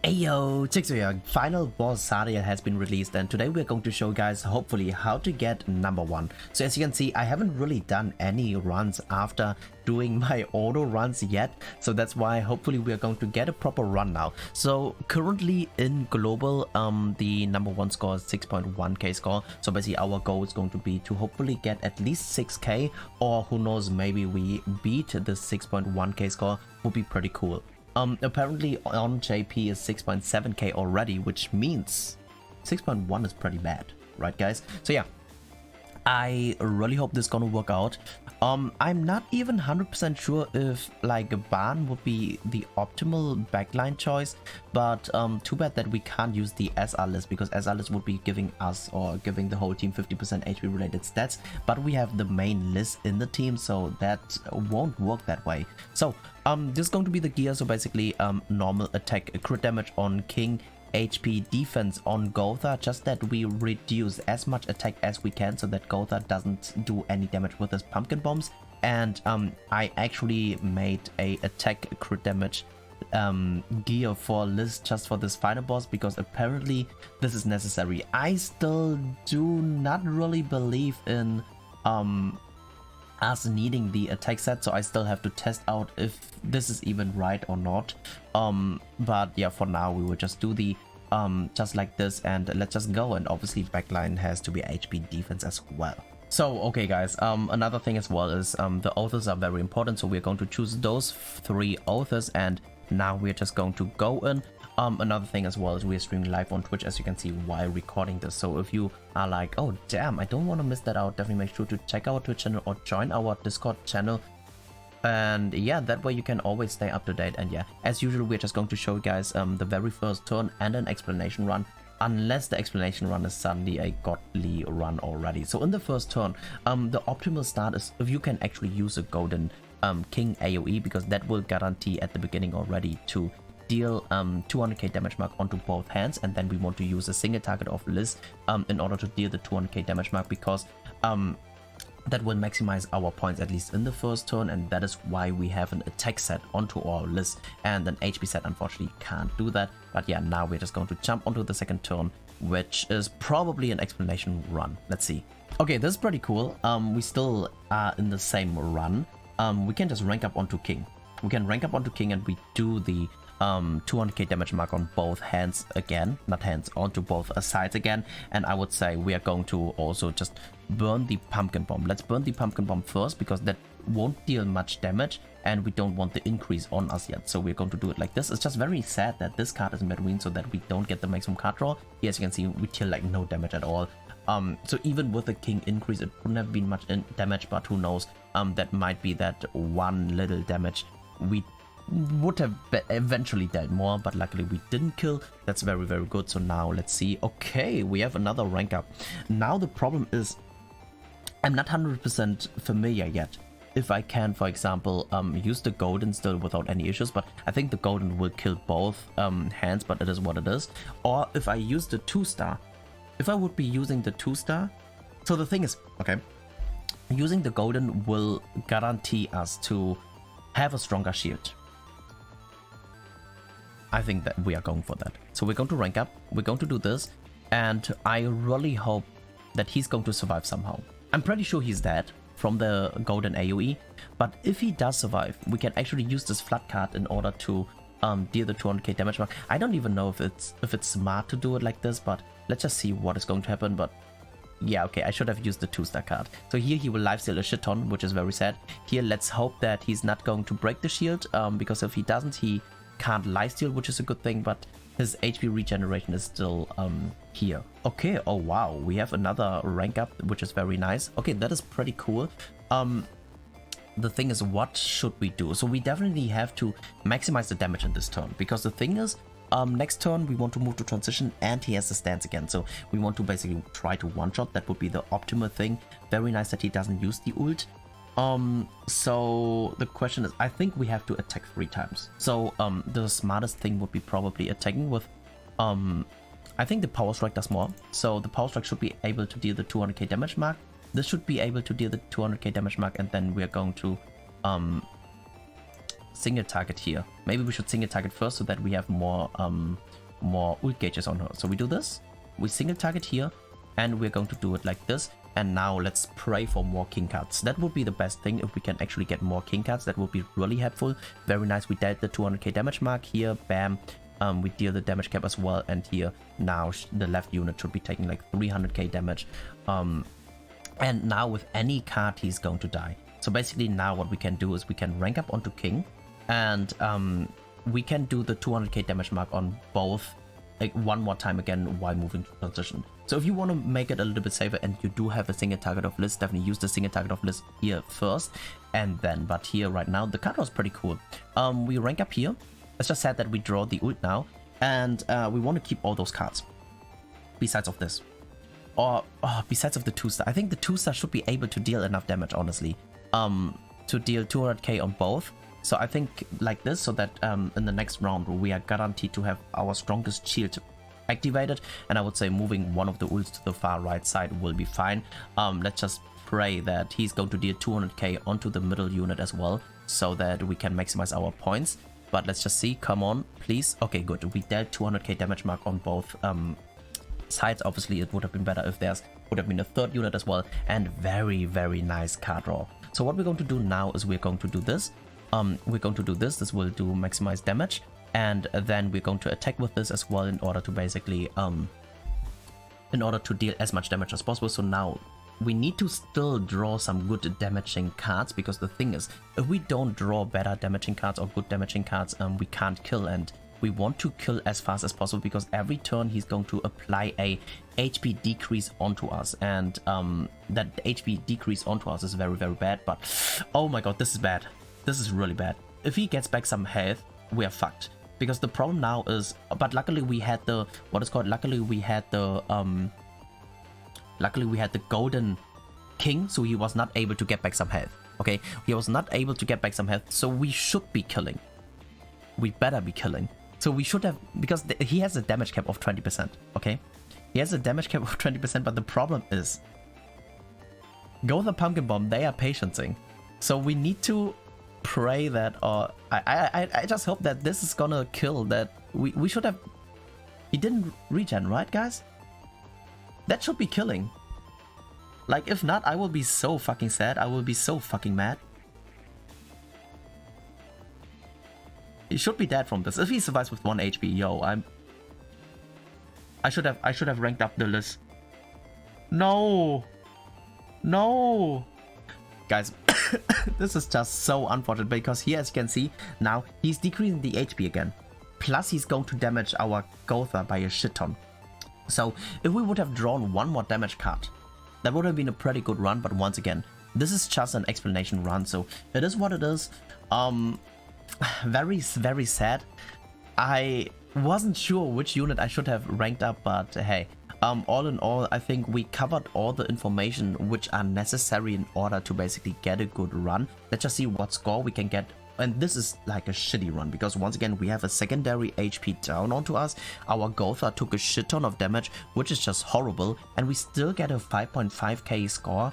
Ayo, Chiksua, final boss SARIEL has been released, and today we're going to show you guys hopefully how to get number 1. So as you can see, I haven't really done any runs after doing my auto runs yet, so that's why hopefully we're going to get a proper run now. So currently in global, the number 1 score is 6.1k score, so basically our goal is going to be to hopefully get at least 6k, or who knows, maybe we beat the 6.1k score. Would be pretty cool. Apparently on JP is 6.7k already, which means 6.1 is pretty bad, right guys? So yeah, I really hope this is gonna work out. I'm not even 100% sure if like a ban would be the optimal backline choice, but too bad that we can't use the SR list, because SR list would be giving us or giving the whole team 50% HP related stats, but we have the main list in the team, so that won't work that way. So this is going to be the gear. So basically normal attack, crit damage on King, HP defense on Gotha, just that we reduce as much attack as we can so that Gotha doesn't do any damage with his pumpkin bombs. And I actually made a attack crit damage gear for Liz just for this final boss, because apparently this is necessary. I still do not really believe in us needing the attack set, so I still have to test out if this is even right or not. But yeah, for now we will just do the just like this, and let's just go. And obviously backline has to be HP defense as well. So okay guys, another thing as well is the authors are very important, so we're going to choose those 3 authors, and now we're just going to go in. Another thing as well is we're streaming live on Twitch, as you can see, while recording this. So if you are like, oh damn, I don't want to miss that out, definitely make sure to check our Twitch channel or join our Discord channel. And yeah, that way you can always stay up to date. And yeah, as usual, we're just going to show you guys the very first turn and an explanation run, unless the explanation run is suddenly a godly run already. So in the first turn, the optimal start is if you can actually use a golden King AoE, because that will guarantee at the beginning already to deal 200k damage mark onto both hands. And then we want to use a single target of Liz in order to deal the 200k damage mark, because that will maximize our points at least in the first turn, and that is why we have an attack set onto our list, and an HP set unfortunately can't do that. But yeah, now we're just going to jump onto the second turn, which is probably an explanation run. Let's see. Okay, this is pretty cool. We still are in the same run. We can just rank up onto King. We can rank up onto King, and we do the 200k damage mark on both hands again, not hands, onto both sides again. And I would say we are going to also just burn the pumpkin bomb. Let's burn the pumpkin bomb first, because that won't deal much damage and we don't want the increase on us yet. So we're going to do it like this. It's just very sad that this card is in between, so that we don't get the maximum card draw. Here, as you can see, we deal like no damage at all. So even with the King increase, it wouldn't have been much damage, but who knows, that might be that one little damage. We would have eventually dealt more, but luckily we didn't kill. That's very, very good. So now let's see. Okay, we have another rank up. Now the problem is I'm not 100% familiar yet if I can, for example, use the golden still without any issues, but I think the golden will kill both hands, but it is what it is. Or if I use the 2-star, if I would be using the 2-star. So the thing is, okay, using the golden will guarantee us to have a stronger shield. I think that we are going for that. So we're going to rank up, we're going to do this, and I really hope that he's going to survive somehow. I'm pretty sure he's dead from the golden AoE, but if he does survive, we can actually use this flood card in order to deal the 200k damage mark. I don't even know if it's smart to do it like this, but let's just see what is going to happen. But yeah, okay, I should have used the 2-star card. So here he will lifesteal a shit ton, which is very sad. Here, let's hope that he's not going to break the shield, because if he doesn't, he can't lifesteal, which is a good thing, but his HP regeneration is still here. Okay, oh wow, we have another rank up, which is very nice. Okay, that is pretty cool. The thing is, what should we do? So we definitely have to maximize the damage in this turn, because the thing is, next turn we want to move to transition, and he has the stance again, so we want to basically try to one-shot. That would be the optimal thing. Very nice that he doesn't use the ult. So the question is, I think we have to attack 3 times. So the smartest thing would be probably attacking with I think the power strike does more. So the power strike should be able to deal the 200k damage mark. This should be able to deal the 200k damage mark, and then we're going to single target here. Maybe we should single target first so that we have more ult gauges on her. So we do this, we single target here, and we're going to do it like this. And now let's pray for more king cards. That would be the best thing if we can actually get more king cards. That would be really helpful. Very nice. We dealt the 200k damage mark here. Bam. We deal the damage cap as well. And here now the left unit should be taking like 300k damage. And now with any card he's going to die. So basically now what we can do is we can rank up onto king. And we can do the 200k damage mark on both like one more time again while moving to transition. So if you want to make it a little bit safer and you do have a single target of list, definitely use the single target of list here first and then. But here right now the card was pretty cool. We rank up here. It's just sad that we draw the ult now, and we want to keep all those cards besides of this, or besides of the 2-star. I think the 2-star should be able to deal enough damage, honestly, to deal 200k on both. So I think like this, so that in the next round we are guaranteed to have our strongest shield activated, and I would say moving one of the ults to the far right side will be fine. Let's just pray that he's going to deal 200k onto the middle unit as well, so that we can maximize our points. But let's just see, come on, please. Okay, good. We dealt 200k damage mark on both sides. Obviously, it would have been better if would have been a third unit as well, and very, very nice card draw. So what we're going to do now is we're going to do this. This will do maximize damage, and then we're going to attack with this as well in order to basically in order to deal as much damage as possible. So now we need to still draw some good damaging cards, because the thing is, if we don't draw better damaging cards or good damaging cards, we can't kill, and we want to kill as fast as possible, because every turn he's going to apply a HP decrease onto us, and that HP decrease onto us is very, very bad. But oh my god, this is bad. This is really bad. If he gets back some health, we are fucked. Because the problem now is, but luckily we had the, luckily we had the golden king, so he was not able to get back some health. Okay, he was not able to get back some health, so we should be killing. We better be killing. So we should have, because he has a damage cap of 20%. Okay, he has a damage cap of 20%, but the problem is, go the pumpkin bomb. They are patiencing, so we need to pray that, or I just hope that this is gonna kill that. We should have. He didn't regen, right, guys? That should be killing. Like, if not, I will be so fucking sad. I will be so fucking mad. He should be dead from this. If he survives with 1 HP, yo, I should have ranked up the list. No. No. Guys, this is just so unfortunate, because here, as you can see, now he's decreasing the HP again. Plus, he's going to damage our Gotha by a shit ton. So, if we would have drawn one more damage card, that would have been a pretty good run. But once again, this is just an explanation run, so it is what it is. Very, very sad. I wasn't sure which unit I should have ranked up, but hey. All in all, I think we covered all the information which are necessary in order to basically get a good run. Let's just see what score we can get. And this is like a shitty run, because once again we have a secondary HP down onto us. Our Gotha took a shit ton of damage, which is just horrible, and we still get a 5.5k score,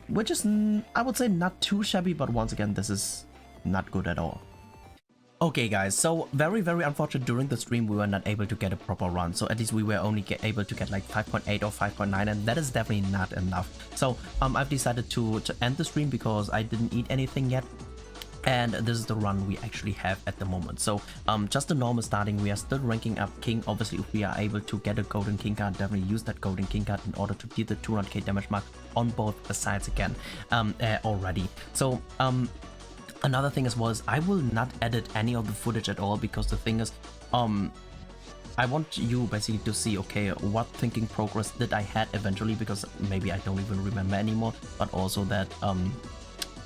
which is, I would say, not too shabby, but once again this is not good at all. Okay guys, so very, very unfortunate, during the stream we were not able to get a proper run. So at least we were only able to get like 5.8 or 5.9, and that is definitely not enough. So I've decided to end the stream because I didn't eat anything yet. And this is the run we actually have at the moment. So just a normal starting. We are still ranking up king. Obviously, if we are able to get a golden king card, definitely use that golden king card in order to deal the 200k damage mark on both sides again already. So another thing as well is I will not edit any of the footage at all, because the thing is, I want you basically to see, okay, what thinking progress did I had eventually, because maybe I don't even remember anymore, but also that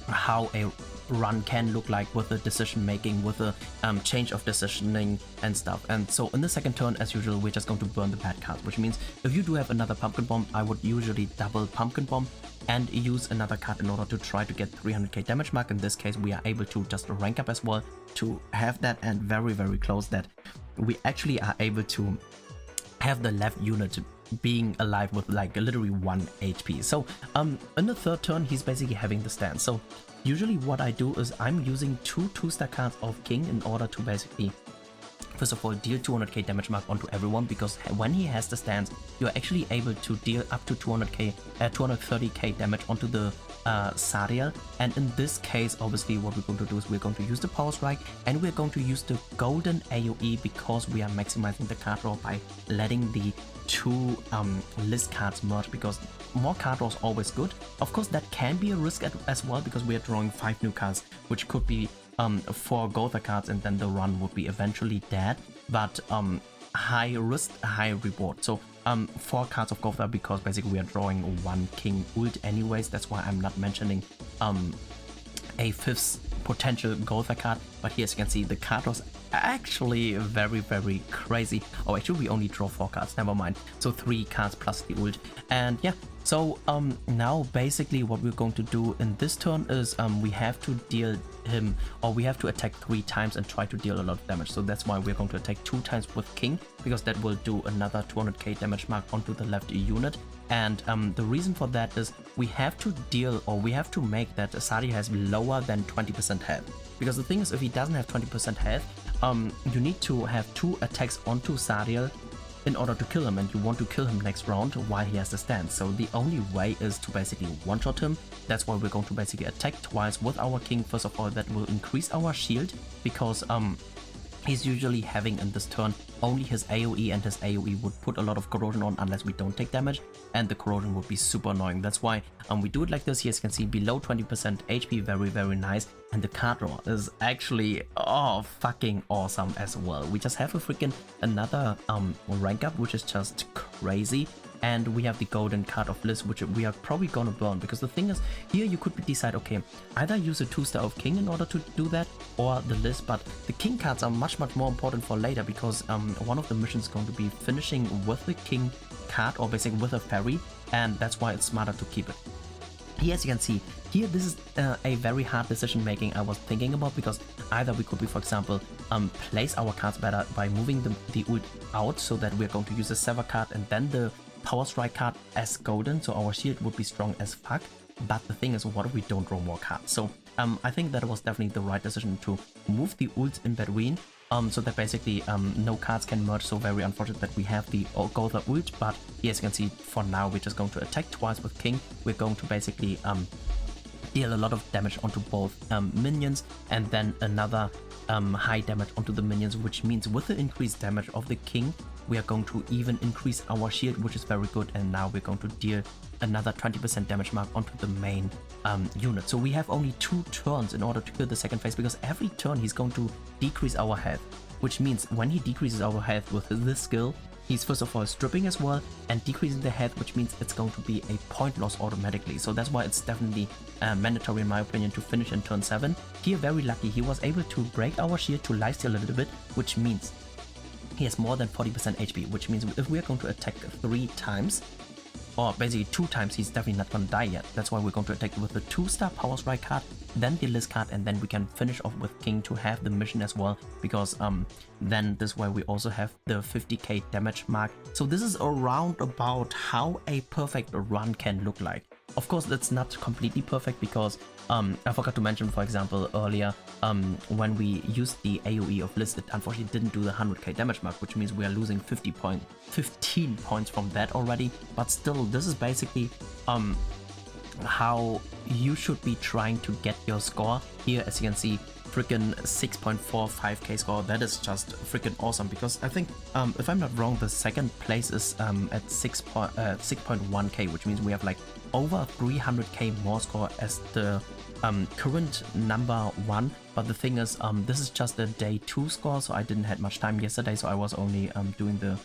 how a run can look like with the decision making, with the change of decisioning and stuff. And so in the second turn, as usual, we're just going to burn the bad cards, which means if you do have another pumpkin bomb, I would usually double pumpkin bomb and use another card in order to try to get 300k damage mark. In this case, we are able to just rank up as well to have that, and very, very close that we actually are able to have the left unit being alive with like literally 1 HP. So in the third turn he's basically having the stance. So usually what I do is I'm using 2 2-star cards of king in order to basically first of all deal 200k damage mark onto everyone, because when he has the stance you're actually able to deal up to 230k damage onto the SARIEL. And in this case obviously what we're going to do is we're going to use the power strike and we're going to use the golden AoE, because we are maximizing the card draw by letting the 2 list cards merge, because more card draw is always good. Of course that can be a risk as well, because we are drawing 5 new cards, which could be 4 Gotha cards, and then the run would be eventually dead. But high risk, high reward. So 4 cards of Gotha, because basically we are drawing 1 king ult anyways. That's why I'm not mentioning a 5th potential Gotha card. But here as you can see, the card was actually very crazy. Oh, actually we only draw 4 cards, never mind. So 3 cards plus the ult. And yeah, so now basically what we're going to do in this turn is we have to deal him, or we have to attack 3 times and try to deal a lot of damage. So that's why we're going to attack 2 times with king, because that will do another 200k damage mark onto the left unit. And the reason for that is we have to deal, or we have to make that SARIEL has lower than 20% health. Because the thing is, if he doesn't have 20% health, you need to have 2 attacks onto SARIEL in order to kill him, and you want to kill him next round while he has the stance. So the only way is to basically one-shot him. That's why we're going to basically attack twice with our king. First of all, that will increase our shield, because he's usually having in this turn only his AoE, and his AoE would put a lot of corrosion on unless we don't take damage, and the corrosion would be super annoying. That's why we do it like this. Here as you can see, below 20% HP, very nice. And the card draw is actually fucking awesome as well. We just have a freaking another rank up, which is just crazy. And we have the golden card of list, which we are probably gonna burn, because the thing is, here you could decide, okay, either use a 2-star of king in order to do that, or the list. But the king cards are much more important for later, because one of the missions is going to be finishing with the king card, or basically with a fairy, and that's why it's smarter to keep it. Here as you can see, here this is a very hard decision making I was thinking about, because either we could be, for example, place our cards better by moving the ult out, so that we're going to use a Sever card and then the Power Strike card as golden, so our shield would be strong as fuck. But the thing is, what if we don't draw more cards? So I think that was definitely the right decision to move the ults in between, so that basically no cards can merge. So very unfortunate that we have the Gotha ult, but here as you can see, for now we're just going to attack twice with king. We're going to basically deal a lot of damage onto both minions, and then another high damage onto the minions, which means with the increased damage of the king, we are going to even increase our shield, which is very good. And now we're going to deal another 20% damage mark onto the main unit. So we have only 2 turns in order to kill the second phase, because every turn he's going to decrease our health, which means when he decreases our health with this skill, he's first of all stripping as well and decreasing the health, which means it's going to be a point loss automatically. So that's why it's definitely mandatory in my opinion to finish in turn 7. Here very lucky, he was able to break our shield to lifesteal a little bit, which means he has more than 40% HP, which means if we are going to attack 3 times, or basically 2 times, he's definitely not gonna die yet. That's why we're going to attack with the 2-star Power Strike card, then the list card, and then we can finish off with king to have the mission as well, because then this way we also have the 50k damage mark. So this is around about how a perfect run can look like. Of course, that's not completely perfect, because I forgot to mention, for example, earlier, when we used the AoE of list, it unfortunately didn't do the 100k damage mark, which means we are losing 15 points from that already. But still, this is basically how you should be trying to get your score. Here, as you can see, freaking 6.45k score. That is just freaking awesome, because I think, if I'm not wrong, the second place is at 6.1k, which means we have like over 300k more score as the current number 1. But the thing is, this is just a day 2 score, so I didn't have much time yesterday, so I was only doing the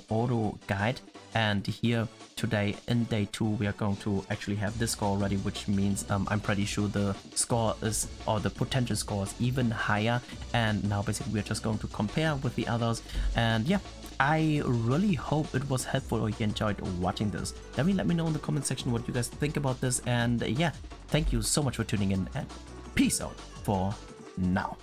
auto guide. And here today in day 2 we are going to actually have this score already, which means I'm pretty sure the score is, or the potential score is even higher. And now basically we're just going to compare with the others. And yeah, I really hope it was helpful or you enjoyed watching this. Definitely let me know in the comment section what you guys think about this. And yeah, thank you so much for tuning in, and peace out for now.